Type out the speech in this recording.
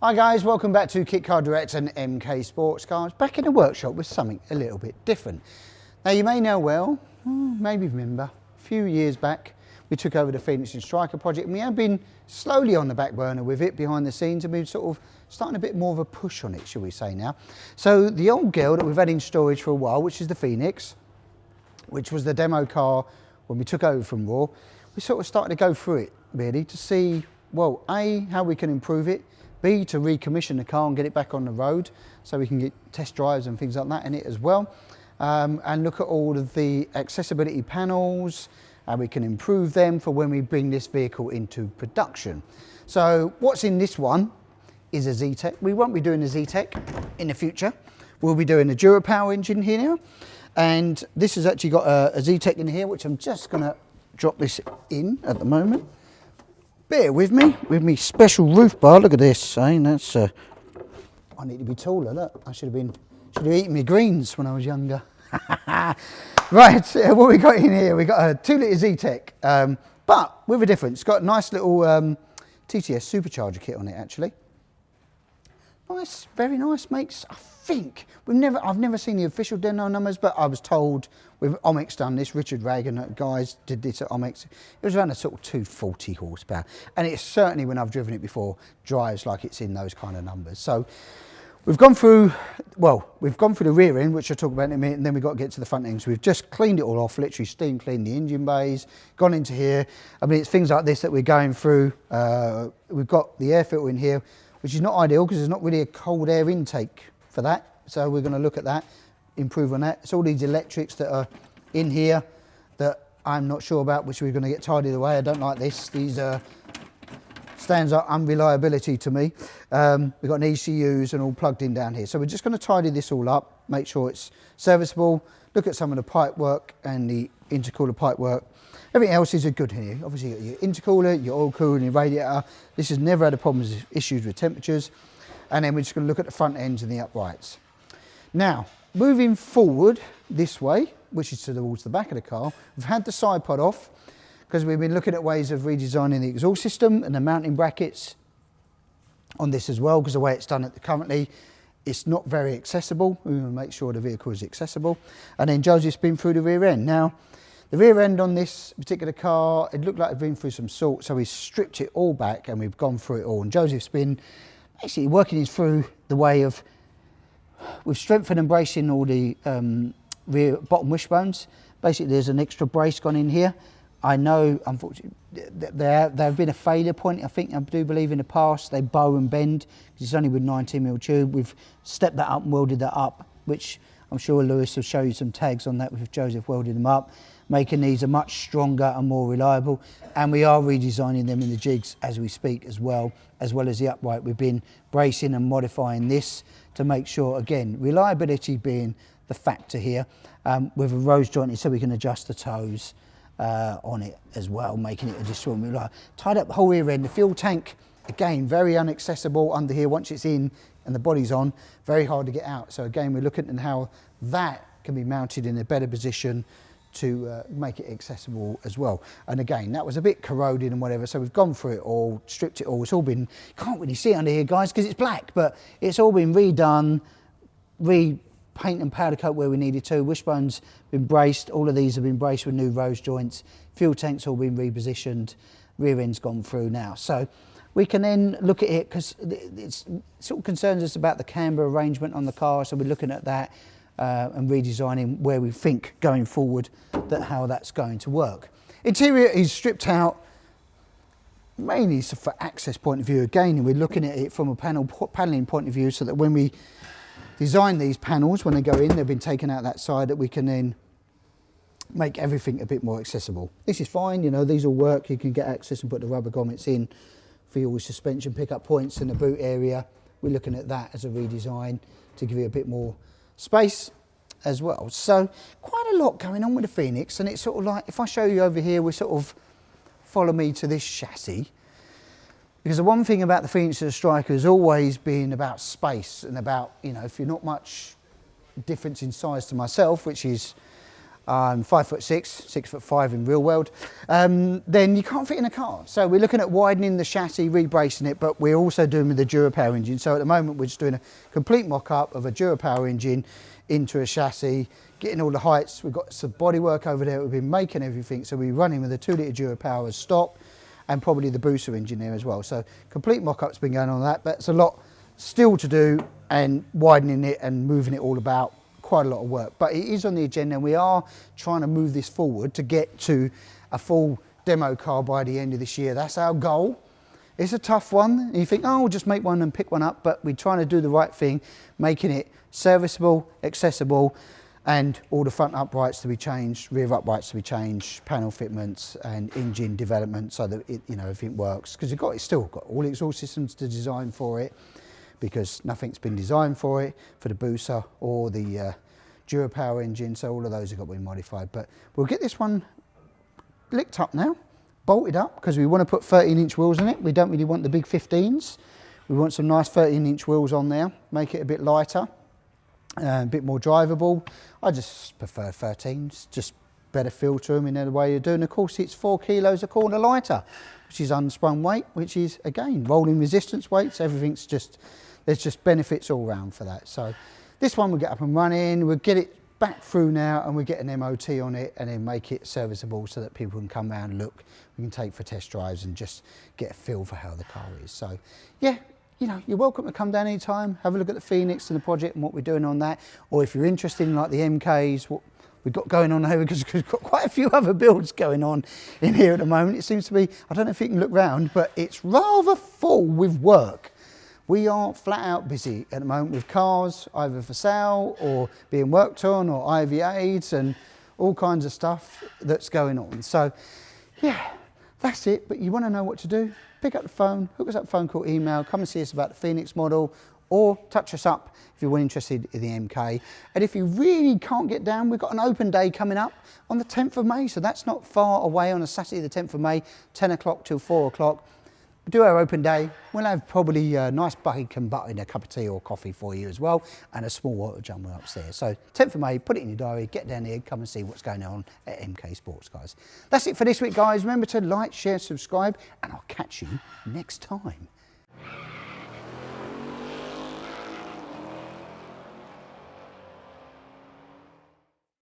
Hi guys, welcome back to Kit Car Direct and MK Sportscars. Back in the workshop with something a little bit different. Now you may know well, maybe remember, a few years back we took over the Finch and Striker project and we have been slowly on the back burner with it behind the scenes, and we've sort of starting a bit more of a push on it, shall we say now. So the old girl that we've had in storage for a while, which is the Phoenix, which was the demo car when we took over from Raw, we sort of started to go through it really to see, well, A, how we can improve it, B, to recommission the car and get it back on the road so we can get test drives and things like that in it as well, and look at all of the accessibility panels, how we can improve them for when we bring this vehicle into production. So what's in this one is a Z-Tech. We won't be doing a Z-Tech in the future. We'll be doing a Durapower engine here now, and this has actually got a Z-Tech in here, which I'm just going to drop this in at the moment. Bear with me special roof bar. Look at this, that's I need to be taller. Look, I should have eaten my greens when I was younger. Right, what we got in here, we got a 2-litre Z-Tech, but with a difference. It's got a nice little TTS supercharger kit on it actually. Nice, very nice, makes, I think, I've never seen the official dyno numbers, but I was told with Omex done this, Richard Reagan guys did this at Omex, it was around a sort of 240 horsepower. And it's certainly, when I've driven it before, drives like it's in those kind of numbers. So we've gone through the rear end, which I'll talk about in a minute, and then we've got to get to the front end. So we've just cleaned it all off, literally steam cleaned the engine bays, gone into here. I mean, it's things like this that we're going through. We've got the air filter in here, which is not ideal because there's not really a cold air intake for that. So we're going to look at that, improve on that. It's all these electrics that are in here that I'm not sure about, which we're going to get tidied away. I don't like this. These stands up unreliability to me. We've got an ECUs and all plugged in down here. So we're just going to tidy this all up, make sure it's serviceable, look at some of the pipe work and the intercooler pipe work. Everything else is good here. Obviously, you've got your intercooler, your oil cooler, and your radiator. This has never had a problem with issues with temperatures. And then we're just going to look at the front ends and the uprights. Now, moving forward this way, which is towards the back of the car, we've had the side pod off because we've been looking at ways of redesigning the exhaust system and the mounting brackets on this as well, because the way it's done currently, it's not very accessible. We want to make sure the vehicle is accessible. And then Joseph's been through the rear end. Now, the rear end on this particular car, it looked like it'd been through some salt, so we stripped it all back and we've gone through it all. And Joseph's been basically working his through the way of, we've strengthened and bracing all the rear bottom wishbones. Basically, there's an extra brace gone in here. I know, unfortunately, there have been a failure point, I do believe in the past. They bow and bend, because it's only with 19mm tube. We've stepped that up and welded that up, which I'm sure Lewis will show you some tags on that with Joseph welding them up, making these a much stronger and more reliable. And we are redesigning them in the jigs as we speak as well as the upright. We've been bracing and modifying this to make sure, again, reliability being the factor here, with a rose jointed so we can adjust the toes on it as well, making it additional. Tied up the whole rear end. The fuel tank, again, very inaccessible under here once it's in and the body's on, very hard to get out. So again, we're looking at how that can be mounted in a better position to make it accessible as well. And again, that was a bit corroded and whatever, so we've gone through it all, stripped it all. It's all been, you can't really see it under here, guys, because it's black, but it's all been redone, paint and powder coat where we needed to. Wishbones been braced, all of these have been braced with new rose joints. Fuel tanks all been repositioned, rear end's gone through now. So we can then look at it, because it sort of concerns us about the camber arrangement on the car, so we're looking at that and redesigning where we think going forward how that's going to work. Interior is stripped out mainly for access point of view again, and we're looking at it from a panelling point of view, so that when we design these panels, when they go in, they've been taken out that side, that we can then make everything a bit more accessible. This is fine, you know, these will work. You can get access and put the rubber grommets in for your suspension pickup points in the boot area. We're looking at that as a redesign to give you a bit more space as well. So quite a lot going on with the Phoenix, and it's sort of like, if I show you over here, we sort of follow me to this chassis, because the one thing about the Phoenix and the Striker has always been about space and about, you know, if you're not much difference in size to myself, which is 5'6", 6'5" in real world, then you can't fit in a car. So we're looking at widening the chassis, rebracing it, but we're also doing with the Durapower engine. So at the moment we're just doing a complete mock-up of a Durapower engine into a chassis, getting all the heights. We've got some bodywork over there. We've been making everything. So we're running with a 2-litre Durapower stock and probably the booster engine there as well. So complete mock-up's been going on that, but it's a lot still to do and widening it and moving it all about. Quite a lot of work, but it is on the agenda and we are trying to move this forward to get to a full demo car by the end of this year. That's our goal. It's a tough one. You think, oh, we'll just make one and pick one up, but we're trying to do the right thing, making it serviceable, accessible, and all the front uprights to be changed, rear uprights to be changed, panel fitments and engine development so that it, you know, everything works. Because it's still got all exhaust systems to design for it, because nothing's been designed for it, for the booster or the Durapower engine, so all of those have got to be modified. But we'll get this one licked up now, bolted up, because we want to put 13-inch wheels on it. We don't really want the big 15s. We want some nice 13-inch wheels on there, make it a bit lighter, a bit more drivable. I just prefer 13s, just better feel to them in the way you're doing. Of course, it's 4 kilos a corner lighter, which is unsprung weight, which is, again, rolling resistance weights. Everything's just, there's just benefits all round for that. So this one we'll get up and running, we'll get it back through now and we'll get an MOT on it and then make it serviceable so that people can come around and look, we can take for test drives and just get a feel for how the car is. So yeah, you know, you're welcome to come down anytime, have a look at the Phoenix and the project and what we're doing on that. Or if you're interested in like the MKs, what we've got going on here, because we've got quite a few other builds going on in here at the moment. It seems to be, I don't know if you can look round, but it's rather full with work. We are flat out busy at the moment with cars, either for sale or being worked on, or IVAs and all kinds of stuff that's going on. So yeah, that's it. But you want to know what to do? Pick up the phone, hook us up phone call, email, come and see us about the Phoenix model, or touch us up if you're interested in the MK. And if you really can't get down, we've got an open day coming up on the 10th of May. So that's not far away, on a Saturday the 10th of May, 10 o'clock till 4 o'clock. We do our open day. We'll have probably a nice bacon butter and a cup of tea or coffee for you as well, and a small water jumper upstairs. So 10th of May, put it in your diary, get down here, come and see what's going on at MK Sportscars. That's it for this week, guys. Remember to like, share, subscribe, and I'll catch you next time.